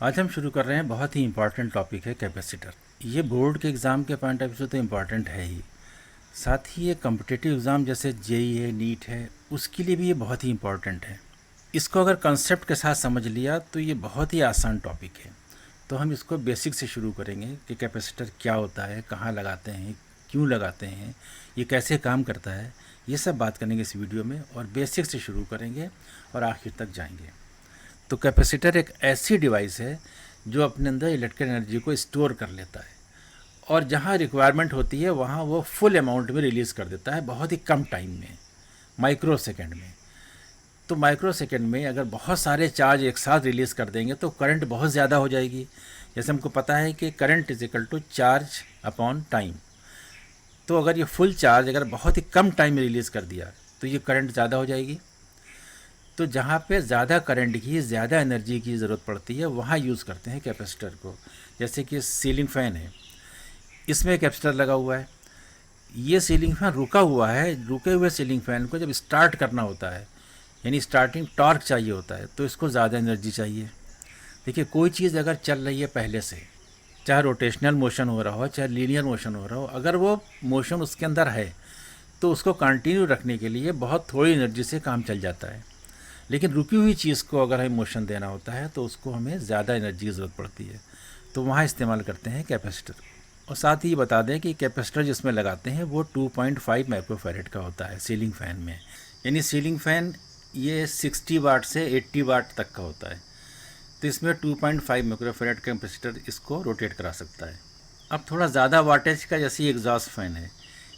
आज हम शुरू कर रहे हैं। बहुत ही इम्पॉर्टेंट टॉपिक है कैपेसिटर। ये बोर्ड के एग्ज़ाम के पॉइंट ऑफ व्यू से तो इम्पॉर्टेंट है ही, साथ ही ये कम्पिटिटिव एग्ज़ाम जैसे जेई है, नीट है, उसके लिए भी ये बहुत ही इम्पॉर्टेंट है। इसको अगर कंसेप्ट के साथ समझ लिया तो ये बहुत ही आसान टॉपिक है। तो हम इसको बेसिक से शुरू करेंगे कि कैपेसिटर क्या होता है, कहाँ लगाते हैं, क्यों लगाते हैं, ये कैसे काम करता है, ये सब बात करेंगे इस वीडियो में और बेसिक से शुरू करेंगे और आखिर तक जाएंगे। तो कैपेसिटर एक ऐसी डिवाइस है जो अपने अंदर इलेक्ट्रिकल एनर्जी को स्टोर कर लेता है और जहाँ रिक्वायरमेंट होती है वहाँ वो फुल अमाउंट में रिलीज़ कर देता है बहुत ही कम टाइम में, माइक्रो सेकेंड में। तो माइक्रो सेकेंड में अगर बहुत सारे चार्ज एक साथ रिलीज़ कर देंगे तो करंट बहुत ज़्यादा हो जाएगी। जैसे हमको पता है कि current is equal to charge upon time. तो अगर ये फुल चार्ज अगर बहुत ही कम टाइम में रिलीज़ कर दिया तो ये करंट ज़्यादा हो जाएगी। तो जहाँ पे ज़्यादा करंट की, ज़्यादा एनर्जी की ज़रूरत पड़ती है वहाँ यूज़ करते हैं कैपेसिटर को। जैसे कि सीलिंग फ़ैन है, इसमें कैपेसिटर लगा हुआ है। ये सीलिंग फ़ैन रुका हुआ है, रुके हुए सीलिंग फ़ैन को जब स्टार्ट करना होता है, यानी स्टार्टिंग टॉर्क चाहिए होता है, तो इसको ज़्यादा एनर्जी चाहिए। देखिए, कोई चीज़ अगर चल रही है पहले से, चाहे रोटेशनल मोशन हो रहा हो, चाहे लीनियर मोशन हो रहा हो, अगर वो मोशन उसके अंदर है तो उसको कंटिन्यू रखने के लिए बहुत थोड़ी एनर्जी से काम चल जाता है। लेकिन रुकी हुई चीज़ को अगर हमें मोशन देना होता है तो उसको हमें ज़्यादा एनर्जी की ज़रूरत पड़ती है, तो वहाँ इस्तेमाल करते हैं कैपेसिटर। और साथ ही बता दें कि कैपेसिटर जिसमें लगाते हैं वो 2.5 माइक्रोफैरेड का होता है सीलिंग फ़ैन में। यानी सीलिंग फ़ैन ये 60 वाट से 80 वाट तक का होता है, तो इसमें 2.5 माइक्रोफैरेड कैपेसिटर इसको रोटेट करा सकता है। अब थोड़ा ज़्यादा वाटेज का जैसे एग्जॉस्ट फ़ैन है,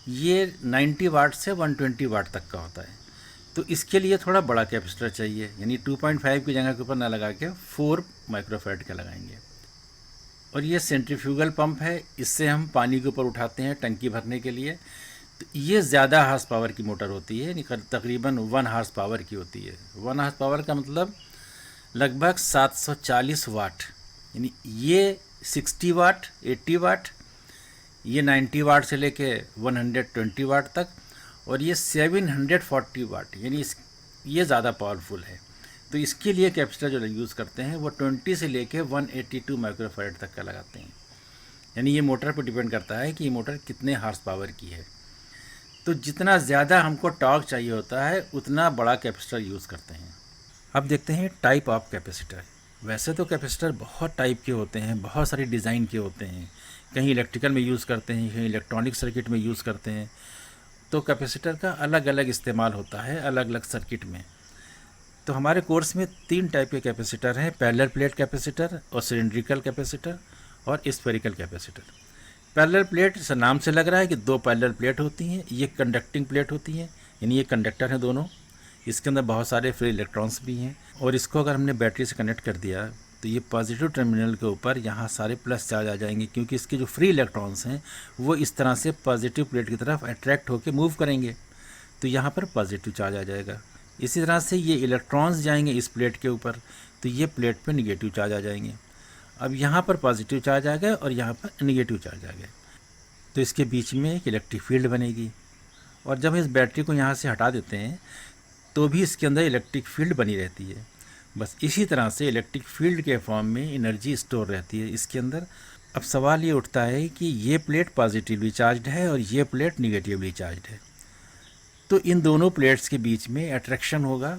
ये 90 वाट से 120 वाट तक का होता है, तो इसके लिए थोड़ा बड़ा कैपेसिटर चाहिए, यानी 2.5 की जगह के ऊपर ना लगा के 4 माइक्रोफैरेड का लगाएंगे। और ये सेंट्रीफ्यूगल पंप है, इससे हम पानी के ऊपर उठाते हैं टंकी भरने के लिए। तो ये ज़्यादा हार्स पावर की मोटर होती है, यानी तकरीबन 1 हार्स पावर की होती है। 1 हार्स पावर का मतलब लगभग 740 वाट। यानी ये 60 वाट, 80 वाट, ये 90 वाट से लेके 120 वाट तक, और ये 740 वाट, यानी ये ज़्यादा पावरफुल है। तो इसके लिए कैपेसिटर जो यूज़ करते हैं वो 20 से लेके 182 माइक्रोफैरेड तक का लगाते हैं। यानी ये मोटर पर डिपेंड करता है कि ये मोटर कितने हार्स पावर की है। तो जितना ज़्यादा हमको टॉर्क चाहिए होता है उतना बड़ा कैपेसिटर यूज़ करते हैं। अब देखते हैं टाइप ऑफ कैपेसिटर। वैसे तो कैपेसिटर बहुत टाइप के होते हैं, बहुत सारे डिज़ाइन के होते हैं। कहीं इलेक्ट्रिकल में यूज़ करते हैं, कहीं इलेक्ट्रॉनिक सर्किट में यूज़ करते हैं। तो कैपेसिटर का अलग अलग इस्तेमाल होता है अलग अलग सर्किट में। तो हमारे कोर्स में 3 टाइप के कैपेसिटर हैं, पैरेलल प्लेट कैपेसिटर और सिलिंड्रिकल कैपेसिटर और स्फेरिकल कैपेसिटर। पैरेलल प्लेट से नाम से लग रहा है कि 2 पैरेलल प्लेट होती हैं, ये कंडक्टिंग प्लेट होती हैं, यानी ये कंडक्टर हैं दोनों। इसके अंदर बहुत सारे फ्री इलेक्ट्रॉन्स भी हैं, और इसको अगर हमने बैटरी से कनेक्ट कर दिया तो ये पॉजिटिव टर्मिनल के ऊपर यहाँ सारे प्लस चार्ज आ जाएंगे, क्योंकि इसके जो फ्री इलेक्ट्रॉन्स हैं वो इस तरह से पॉजिटिव प्लेट की तरफ अट्रैक्ट होकर मूव करेंगे, तो यहाँ पर पॉजिटिव चार्ज आ जाएगा। इसी तरह से ये इलेक्ट्रॉन्स जाएंगे इस प्लेट के ऊपर, तो ये प्लेट पे निगेटिव चार्ज आ जाएंगे। अब यहाँ पर पॉजिटिव चार्ज आ गया और यहाँ पर निगेटिव चार्ज आ गया, तो इसके बीच में एक इलेक्ट्रिक फील्ड बनेगी। और जब इस बैटरी को यहाँ से हटा देते हैं तो भी इसके अंदर इलेक्ट्रिक फील्ड बनी रहती है। बस इसी तरह से इलेक्ट्रिक फील्ड के फॉर्म में एनर्जी स्टोर रहती है इसके अंदर। अब सवाल ये उठता है कि ये प्लेट पॉजिटिवली चार्ज्ड है और ये प्लेट निगेटिवली चार्ज्ड है, तो इन दोनों प्लेट्स के बीच में अट्रैक्शन होगा,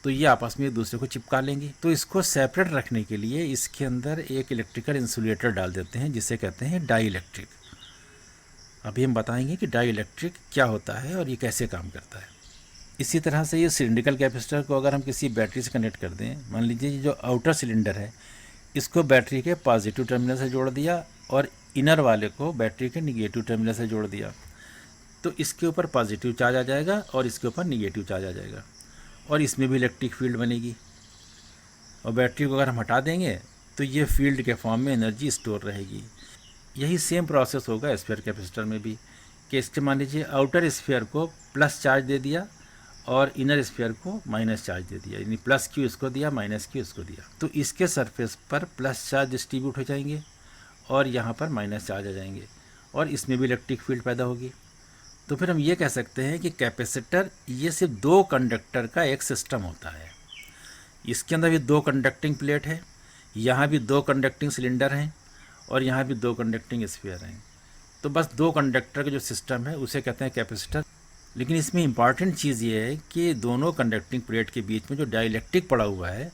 तो ये आपस में एक दूसरे को चिपका लेंगे। तो इसको सेपरेट रखने के लिए इसके अंदर एक इलेक्ट्रिकल इंसुलेटर डाल देते हैं, जिसे कहते हैं डाई इलेक्ट्रिक। अभी हम बताएंगे कि डाई इलेक्ट्रिक क्या होता है और ये कैसे काम करता है। इसी तरह से ये सिलिंड्रिकल कैपेसिटर को अगर हम किसी बैटरी से कनेक्ट कर दें, मान लीजिए ये जो आउटर सिलेंडर है इसको बैटरी के पॉजिटिव टर्मिनल से जोड़ दिया और इनर वाले को बैटरी के निगेटिव टर्मिनल से जोड़ दिया, तो इसके ऊपर पॉजिटिव चार्ज आ जाएगा और इसके ऊपर निगेटिव चार्ज आ जाएगा, और इसमें भी इलेक्ट्रिक फील्ड बनेगी। और बैटरी को अगर हम हटा देंगे तो ये फील्ड के फॉर्म में एनर्जी स्टोर रहेगी। यही सेम प्रोसेस होगा स्फीयर कैपेसिटर में भी, कि इसके मान लीजिए आउटर स्फीयर को प्लस चार्ज दे दिया और इनर स्फीयर को माइनस चार्ज दे दिया, यानी प्लस क्यू इसको दिया, माइनस क्यू इसको दिया, तो इसके सरफेस पर प्लस चार्ज डिस्ट्रीब्यूट हो जाएंगे और यहाँ पर माइनस चार्ज आ जाएंगे, और इसमें भी इलेक्ट्रिक फील्ड पैदा होगी। तो फिर हम ये कह सकते हैं कि कैपेसिटर ये सिर्फ 2 कंडक्टर का एक सिस्टम होता है। इसके अंदर भी 2 कंडक्टिंग प्लेट है, यहाँ भी 2 कंडक्टिंग सिलेंडर हैं और यहाँ भी 2 कंडक्टिंग स्फीयर हैं। तो बस 2 कंडक्टर का जो सिस्टम है उसे कहते हैं कैपेसिटर। लेकिन इसमें इम्पॉर्टेंट चीज़ ये है कि दोनों कंडक्टिंग प्लेट के बीच में जो डाइलेक्ट्रिक पड़ा हुआ है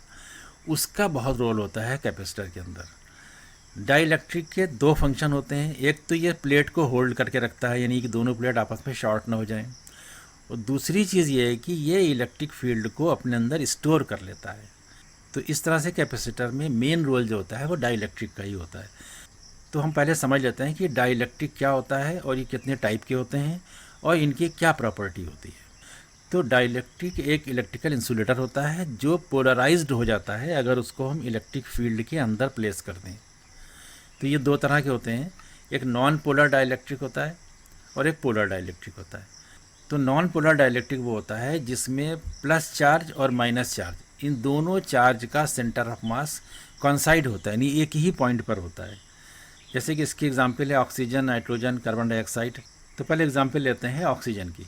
उसका बहुत रोल होता है कैपेसिटर के अंदर। डाइलेक्ट्रिक के 2 फंक्शन होते हैं, एक तो ये प्लेट को होल्ड करके रखता है, यानी कि दोनों प्लेट आपस में शॉर्ट ना हो जाएं, और दूसरी चीज़ ये है कि ये इलेक्ट्रिक फील्ड को अपने अंदर स्टोर कर लेता है। तो इस तरह से कैपेसिटर में मेन रोल जो होता है वो डाइलेक्ट्रिक का ही होता है। तो हम पहले समझ लेते हैं कि डाइलेक्ट्रिक क्या होता है और ये कितने टाइप के होते हैं और इनकी क्या प्रॉपर्टी होती है। तो डाइलेक्ट्रिक एक इलेक्ट्रिकल इंसुलेटर होता है जो पोलराइज्ड हो जाता है अगर उसको हम इलेक्ट्रिक फील्ड के अंदर प्लेस कर दें। तो ये 2 तरह के होते हैं, एक नॉन पोलर डाइलेक्ट्रिक होता है और एक पोलर डाइलेक्ट्रिक होता है। तो नॉन पोलर डाइलेक्ट्रिक वो होता है जिसमें प्लस चार्ज और माइनस चार्ज, इन दोनों चार्ज का सेंटर ऑफ मास कॉन्साइड होता है, यानी एक ही पॉइंट पर होता है। जैसे कि इसकी एग्जांपल है ऑक्सीजन, नाइट्रोजन, कार्बन डाइऑक्साइड। तो पहले एग्जांपल लेते हैं ऑक्सीजन की।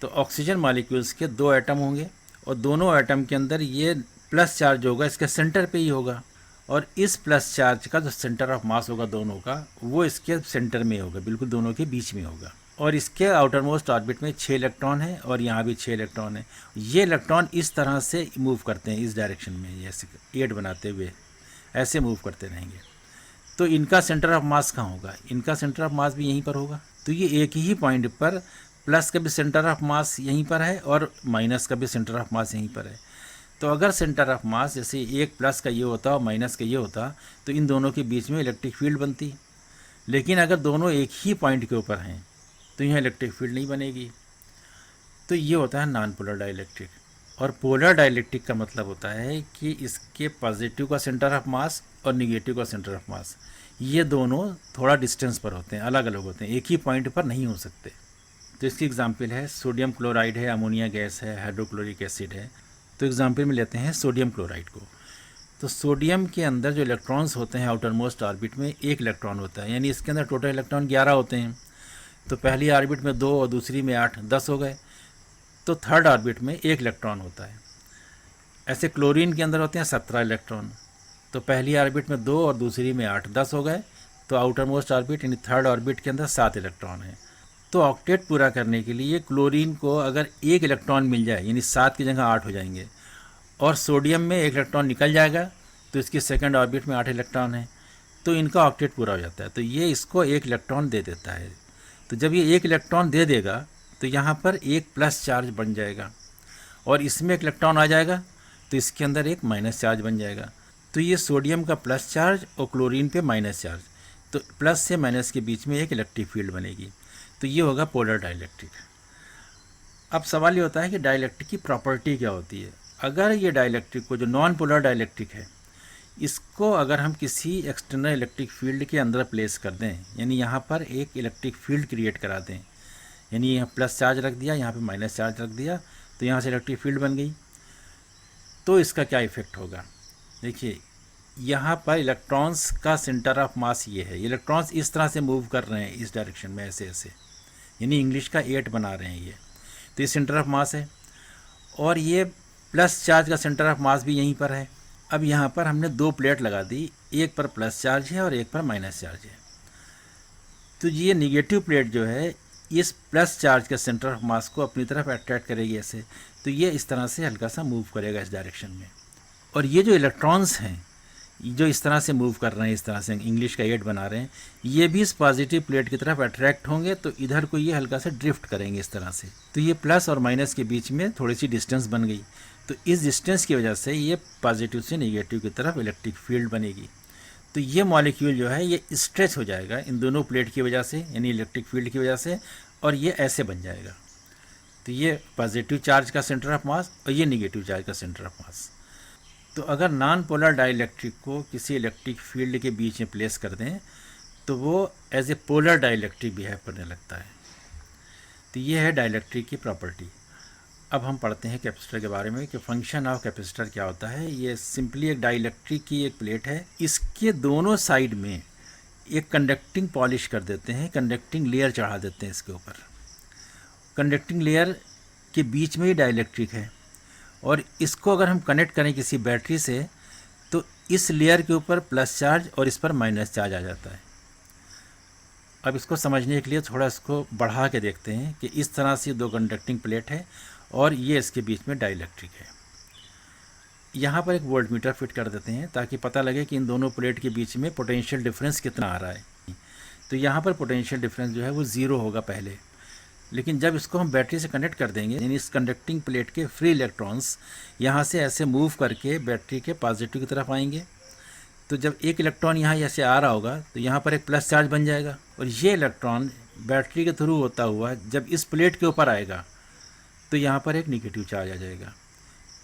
तो ऑक्सीजन मॉलिक्यूल्स के 2 एटम होंगे और दोनों एटम के अंदर ये प्लस चार्ज होगा, इसके सेंटर पे ही होगा, और इस प्लस चार्ज का जो सेंटर ऑफ मास होगा दोनों का वो इसके सेंटर में होगा, बिल्कुल दोनों के बीच में होगा। और इसके आउटर मोस्ट ऑर्बिट में 6 इलेक्ट्रॉन है और यहाँ भी 6 इलेक्ट्रॉन है। ये इलेक्ट्रॉन इस तरह से मूव करते हैं, इस डायरेक्शन में, जैसे 8 बनाते हुए ऐसे मूव करते रहेंगे। तो इनका सेंटर ऑफ मास कहाँ होगा? इनका सेंटर ऑफ मास भी यहीं पर होगा। तो ये एक ही पॉइंट पर प्लस का भी सेंटर ऑफ मास यहीं पर है और माइनस का भी सेंटर ऑफ मास यहीं पर है। तो अगर सेंटर ऑफ मास जैसे एक प्लस का ये होता और माइनस का ये होता तो इन दोनों के बीच में इलेक्ट्रिक फील्ड बनती। लेकिन अगर दोनों एक ही पॉइंट के ऊपर हैं तो यहाँ इलेक्ट्रिक फील्ड नहीं बनेगी। तो ये होता है नॉन पोलर डाइलेक्ट्रिक। और पोलर डाइलेक्ट्रिक का मतलब होता है कि इसके पॉजिटिव का सेंटर ऑफ मास और निगेटिव का सेंटर ऑफ मास ये दोनों थोड़ा डिस्टेंस पर होते हैं, अलग अलग होते हैं, एक ही पॉइंट पर नहीं हो सकते। तो इसकी एग्जांपल है सोडियम क्लोराइड है, अमोनिया गैस है, हाइड्रोक्लोरिक एसिड है। तो एग्जांपल में लेते हैं सोडियम क्लोराइड को। तो सोडियम के अंदर जो इलेक्ट्रॉन्स होते हैं आउटर मोस्ट ऑर्बिट में 1 इलेक्ट्रॉन होता है, यानी इसके अंदर टोटल इलेक्ट्रॉन 11 होते हैं। तो पहली ऑर्बिट में 2 और दूसरी में 8, 10 हो गए। तो थर्ड ऑर्बिट में 1 इलेक्ट्रॉन होता है। ऐसे क्लोरीन के अंदर होते हैं 17 इलेक्ट्रॉन। तो पहली ऑर्बिट में 2 और दूसरी में 8, 10 हो गए। तो आउटर मोस्ट ऑर्बिट यानी थर्ड ऑर्बिट के अंदर 7 इलेक्ट्रॉन है। तो ऑक्टेट पूरा करने के लिए क्लोरीन को अगर 1 इलेक्ट्रॉन मिल जाए यानी 7 की जगह 8 हो जाएंगे, और सोडियम में 1 इलेक्ट्रॉन निकल जाएगा तो इसकी सेकंड ऑर्बिट में 8 इलेक्ट्रॉन है, तो इनका ऑक्टेट पूरा हो जाता है। तो ये इसको 1 इलेक्ट्रॉन दे देता है। तो जब ये 1 इलेक्ट्रॉन दे देगा तो यहाँ पर एक प्लस चार्ज बन जाएगा, और इसमें 1 इलेक्ट्रॉन आ जाएगा तो इसके अंदर एक माइनस चार्ज बन जाएगा। तो ये सोडियम का प्लस चार्ज और क्लोरीन पे माइनस चार्ज, तो प्लस से माइनस के बीच में एक इलेक्ट्रिक फील्ड बनेगी। तो ये होगा पोलर डाइलेक्ट्रिक। अब सवाल ये होता है कि डाइलेक्ट्रिक की प्रॉपर्टी क्या होती है। अगर ये डाइलेक्ट्रिक को, जो नॉन पोलर डाइलेक्ट्रिक है, इसको अगर हम किसी एक्सटर्नल इलेक्ट्रिक फील्ड के अंदर प्लेस कर दें, यानी यहाँ पर एक इलेक्ट्रिक फील्ड क्रिएट करा दें, यानी यहाँ प्लस चार्ज रख दिया, यहाँ पे माइनस चार्ज रख दिया, तो यहाँ से इलेक्ट्रिक फील्ड बन गई, तो इसका क्या इफ़ेक्ट होगा? देखिए, यहाँ पर इलेक्ट्रॉन्स का सेंटर ऑफ मास ये है, इलेक्ट्रॉन्स इस तरह से मूव कर रहे हैं इस डायरेक्शन में, ऐसे ऐसे, यानी इंग्लिश का 8 बना रहे हैं ये। तो ये सेंटर ऑफ मास है, और ये प्लस चार्ज का सेंटर ऑफ मास भी यहीं पर है। अब यहाँ पर हमने 2 प्लेट लगा दी, एक पर प्लस चार्ज है और एक पर माइनस चार्ज है। तो ये निगेटिव प्लेट जो है इस प्लस चार्ज के सेंटर ऑफ मास को अपनी तरफ अट्रैक्ट करेगी ऐसे, तो ये इस तरह से हल्का सा मूव करेगा इस डायरेक्शन में। और ये जो इलेक्ट्रॉन्स हैं जो इस तरह से मूव कर रहे हैं, इस तरह से इंग्लिश का 8 बना रहे हैं, ये भी इस पॉजिटिव प्लेट की तरफ अट्रैक्ट होंगे, तो इधर को ये हल्का सा ड्रिफ्ट करेंगे इस तरह से। तो ये प्लस और माइनस के बीच में थोड़ी सी डिस्टेंस बन गई, तो इस डिस्टेंस की वजह से ये पॉजिटिव से नेगेटिव की तरफ इलेक्ट्रिक फील्ड बनेगी। तो ये मॉलिक्यूल जो है ये स्ट्रेच हो जाएगा इन दोनों प्लेट की वजह से, यानी इलेक्ट्रिक फील्ड की वजह से, और ये ऐसे बन जाएगा। तो ये पॉजिटिव चार्ज का सेंटर ऑफ मास और ये निगेटिव चार्ज का सेंटर ऑफ मास। तो अगर नॉन पोलर डाइलेक्ट्रिक को किसी इलेक्ट्रिक फील्ड के बीच में प्लेस कर दें तो वो as a polar dielectric behave करने लगता है। तो ये है डाइलेक्ट्रिक की प्रॉपर्टी। अब हम पढ़ते हैं कैपेसिटर के बारे में कि फंक्शन ऑफ कैपेसिटर क्या होता है। ये सिंपली एक डाइलेक्ट्रिक की एक प्लेट है, इसके दोनों साइड में एक कंडक्टिंग पॉलिश कर देते हैं, कंडक्टिंग लेयर चढ़ा देते हैं इसके ऊपर। कंडक्टिंग लेयर के बीच में ही डाइलेक्ट्रिक है, और इसको अगर हम कनेक्ट करें किसी बैटरी से तो इस लेयर के ऊपर प्लस चार्ज और इस पर माइनस चार्ज आ जाता है। अब इसको समझने के लिए थोड़ा इसको बढ़ा के देखते हैं कि इस तरह से दो कंडक्टिंग प्लेट है और ये इसके बीच में डाइलेक्ट्रिक है। यहाँ पर एक वोल्टमीटर फिट कर देते हैं ताकि पता लगे कि इन दोनों प्लेट के बीच में पोटेंशियल डिफरेंस कितना आ रहा है। तो यहाँ पर पोटेंशियल डिफरेंस जो है वो ज़ीरो होगा पहले, लेकिन जब इसको हम बैटरी से कनेक्ट कर देंगे, यानी इस कंडक्टिंग प्लेट के फ्री इलेक्ट्रॉन्स यहाँ से ऐसे मूव करके बैटरी के पॉजिटिव की तरफ आएंगे। तो जब एक इलेक्ट्रॉन यहाँ ऐसे आ रहा होगा तो यहाँ पर एक प्लस चार्ज बन जाएगा और ये इलेक्ट्रॉन बैटरी के थ्रू होता हुआ जब इस प्लेट के ऊपर आएगा तो यहाँ पर एक निगेटिव चार्ज आ जाएगा।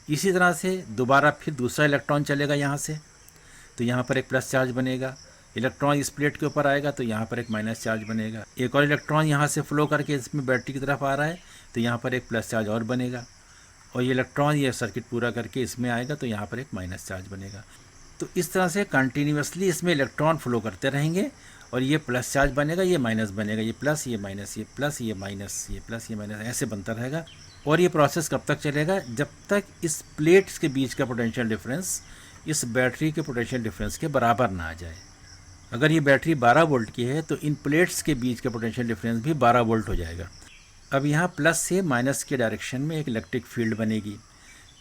इसी तरह से दोबारा फिर दूसरा इलेक्ट्रॉन चलेगा यहाँ से, तो यहाँ पर एक प्लस चार्ज बनेगा। इलेक्ट्रॉन इस प्लेट के ऊपर आएगा तो यहाँ पर एक माइनस चार्ज बनेगा। एक और इलेक्ट्रॉन यहाँ से फ्लो करके इसमें बैटरी की तरफ आ रहा है तो यहाँ पर एक प्लस चार्ज और बनेगा, और ये इलेक्ट्रॉन ये सर्किट पूरा करके इसमें आएगा तो यहाँ पर एक माइनस चार्ज बनेगा। तो इस तरह से कंटिन्यूसली इसमें इलेक्ट्रॉन फ्लो करते रहेंगे और ये प्लस चार्ज बनेगा, ये माइनस बनेगा, ये प्लस, ये माइनस, ये प्लस, ये माइनस, ये प्लस, ये माइनस, ऐसे बनता रहेगा। और ये प्रोसेस कब तक चलेगा? जब तक इस प्लेट्स के बीच का पोटेंशियल डिफरेंस इस बैटरी के पोटेंशियल डिफरेंस के बराबर ना आ जाए। अगर ये बैटरी 12 वोल्ट की है तो इन प्लेट्स के बीच का पोटेंशियल डिफरेंस भी 12 वोल्ट हो जाएगा। अब यहाँ प्लस से माइनस के डायरेक्शन में एक इलेक्ट्रिक फील्ड बनेगी।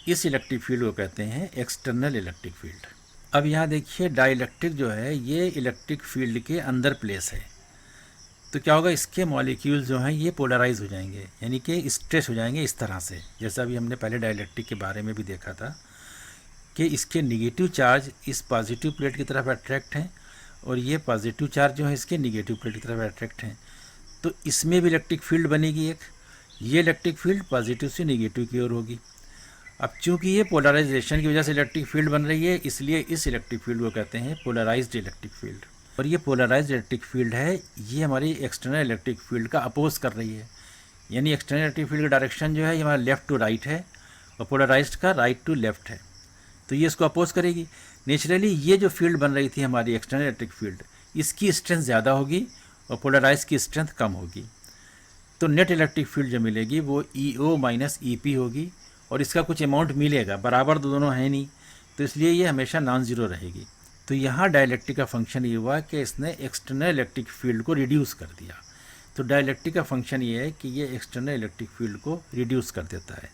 इस इलेक्ट्रिक फील्ड को कहते हैं एक्सटर्नल इलेक्ट्रिक फील्ड। अब यहाँ देखिए डाइलेक्ट्रिक जो है ये इलेक्ट्रिक फील्ड के अंदर प्लेस है, तो क्या होगा, इसके मॉलिक्यूल जो हैं ये पोलराइज हो जाएंगे, यानी कि स्ट्रेच हो जाएंगे इस तरह से। जैसा अभी हमने पहले डाइलेक्ट्रिक के बारे में भी देखा था कि इसके निगेटिव चार्ज इस पॉजिटिव प्लेट की तरफ अट्रैक्ट हैं और ये पॉजिटिव चार्ज जो है इसके निगेटिव प्लेट की तरफ अट्रैक्ट हैं। तो इसमें भी इलेक्ट्रिक फील्ड बनेगी एक, ये इलेक्ट्रिक फील्ड पॉजिटिव से निगेटिव की ओर होगी। अब चूंकि ये पोलराइजेशन की वजह से इलेक्ट्रिक फील्ड बन रही है, इसलिए इस इलेक्ट्रिक फील्ड को कहते हैं पोलराइज्ड इलेक्ट्रिक फील्ड। और ये पोलराइज्ड इलेक्ट्रिक फील्ड है, ये हमारी एक्सटर्नल इलेक्ट्रिक फील्ड का अपोज कर रही है, यानी एक्सटर्नल इलेक्ट्रिक फील्ड का डायरेक्शन जो है ये हमारा लेफ़्ट टू राइट है और पोलराइज्ड का राइट टू लेफ़्ट है, तो ये इसको अपोज करेगी। नेचुरली ये जो फील्ड बन रही थी हमारी एक्सटर्नल इलेक्ट्रिक फील्ड, इसकी स्ट्रेंथ ज़्यादा होगी और पोलराइज की स्ट्रेंथ कम होगी। तो नेट इलेक्ट्रिक फील्ड जो मिलेगी वो EO माइनस EP होगी और इसका कुछ अमाउंट मिलेगा, बराबर तो दोनों है नहीं, तो इसलिए ये हमेशा नॉन ज़ीरो रहेगी। तो यहाँ डाइलेक्ट्रिक का फंक्शन ये हुआ कि इसने एक्सटर्नल इलेक्ट्रिक फील्ड को रिड्यूस कर दिया। तो डाइलेक्ट्रिक का फंक्शन ये है कि ये एक्सटर्नल इलेक्ट्रिक फील्ड को रिड्यूस कर देता है।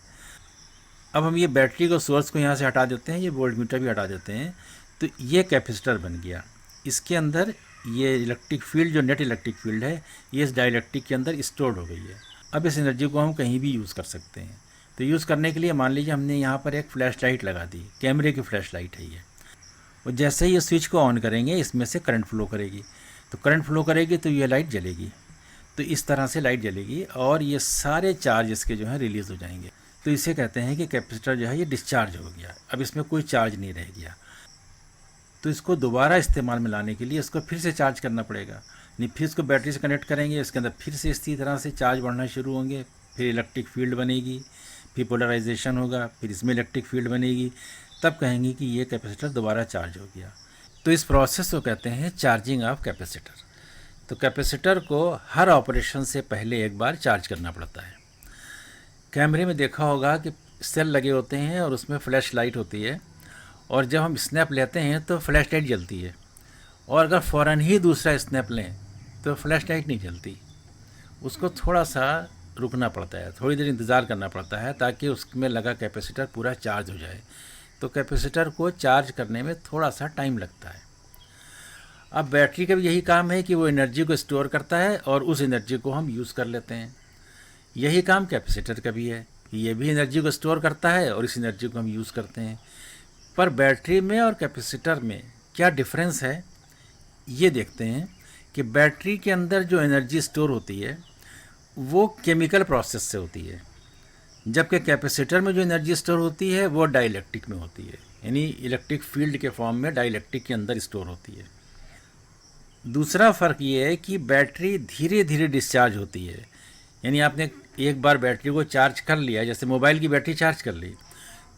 अब हम ये बैटरी को सोर्स को यहाँ से हटा देते हैं, ये वोल्टमीटर भी हटा देते हैं, तो ये कैपेसिटर बन गया। इसके अंदर ये इलेक्ट्रिक फील्ड जो नेट इलेक्ट्रिक फील्ड है ये इस डाइलेक्ट्रिक के अंदर स्टोर्ड हो गई है। अब इस एनर्जी को हम कहीं भी यूज़ कर सकते हैं। तो यूज़ करने के लिए मान लीजिए हमने यहाँ पर एक फ्लैश लाइट लगा दी, कैमरे की फ्लैश लाइट है ये, और जैसे ही ये स्विच को ऑन करेंगे इसमें से करंट फ्लो करेगी, तो करंट फ्लो करेगी तो ये लाइट जलेगी। तो इस तरह से लाइट जलेगी और ये सारे चार्ज इसके जो हैं रिलीज़ हो जाएंगे। तो इसे कहते हैं कि कैपेसिटर जो है ये डिस्चार्ज हो गया, अब इसमें कोई चार्ज नहीं रह गया। तो इसको दोबारा इस्तेमाल में लाने के लिए इसको फिर से चार्ज करना पड़ेगा, नहीं फिर इसको बैटरी से कनेक्ट करेंगे, इसके अंदर फिर से इसी तरह से चार्ज बढ़ना शुरू होंगे, फिर इलेक्ट्रिक फील्ड बनेगी, फिर पोलराइजेशन होगा, फिर इसमें इलेक्ट्रिक फील्ड बनेगी, तब कहेंगे कि ये कैपेसिटर दोबारा चार्ज हो गया। तो इस प्रोसेस को कहते हैं चार्जिंग ऑफ कैपेसिटर। तो कैपेसिटर को हर ऑपरेशन से पहले एक बार चार्ज करना पड़ता है। कैमरे में देखा होगा कि सेल लगे होते हैं और उसमें फ्लैश लाइट होती है, और जब हम स्नैप लेते हैं तो फ्लैश लाइट जलती है, और अगर फ़ौरन ही दूसरा स्नैप लें तो फ्लैश लाइट नहीं जलती, उसको थोड़ा सा रुकना पड़ता है, थोड़ी देर इंतज़ार करना पड़ता है ताकि उसमें लगा कैपेसिटर पूरा चार्ज हो जाए। तो कैपेसिटर को चार्ज करने में थोड़ा सा टाइम लगता है। अब बैटरी का भी यही काम है कि वो एनर्जी को स्टोर करता है और उस एनर्जी को हम यूज़ कर लेते हैं। यही काम कैपेसिटर का भी है कि ये भी एनर्जी को स्टोर करता है और इस एनर्जी को हम यूज़ करते हैं। पर बैटरी में और कैपेसिटर में क्या डिफरेंस है ये देखते हैं कि बैटरी के अंदर जो एनर्जी स्टोर होती है वो केमिकल प्रोसेस से होती है, जबकि कैपेसिटर में जो एनर्जी स्टोर होती है वो डाइलेक्ट्रिक में होती है, यानी इलेक्ट्रिक फील्ड के फॉर्म में डाइलेक्ट्रिक के अंदर स्टोर होती है। दूसरा फ़र्क ये है कि बैटरी धीरे धीरे डिस्चार्ज होती है, यानी आपने एक बार बैटरी को चार्ज कर लिया, जैसे मोबाइल की बैटरी चार्ज कर ली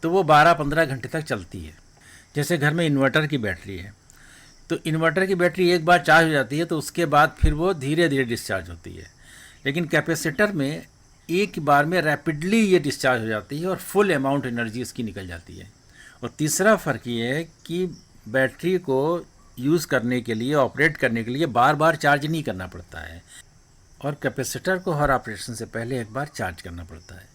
तो वो 12-15 घंटे तक चलती है। जैसे घर में इन्वर्टर की बैटरी है, तो इन्वर्टर की बैटरी एक बार चार्ज हो जाती है तो उसके बाद फिर वो धीरे धीरे डिस्चार्ज होती है, लेकिन कैपेसिटर में एक बार में रैपिडली ये डिस्चार्ज हो जाती है और फुल अमाउंट एनर्जी इसकी निकल जाती है। और तीसरा फ़र्क ये है कि बैटरी को यूज़ करने के लिए, ऑपरेट करने के लिए बार बार चार्ज नहीं करना पड़ता है, और कैपेसिटर को हर ऑपरेशन से पहले एक बार चार्ज करना पड़ता है।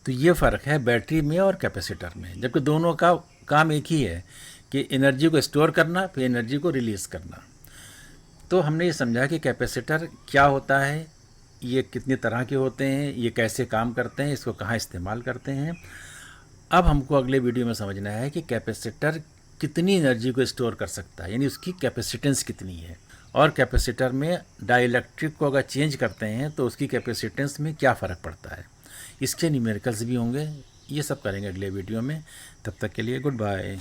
तो ये फ़र्क है बैटरी में और कैपेसिटर में, जबकि दोनों का काम एक ही है कि एनर्जी को स्टोर करना, फिर एनर्जी को रिलीज़ करना। तो हमने ये समझा कि कैपेसिटर क्या होता है, ये कितनी तरह के होते हैं, ये कैसे काम करते हैं, इसको कहाँ इस्तेमाल करते हैं। अब हमको अगले वीडियो में समझना है कि कैपेसिटर कितनी एनर्जी को स्टोर कर सकता है, यानी उसकी कैपेसिटेंस कितनी है, और कैपेसिटर में डाइलेक्ट्रिक को अगर चेंज करते हैं तो उसकी कैपेसिटेंस में क्या फ़र्क पड़ता है। इसके न्यूमेरिकल्स भी होंगे, ये सब करेंगे अगले वीडियो में। तब तक के लिए गुड बाय।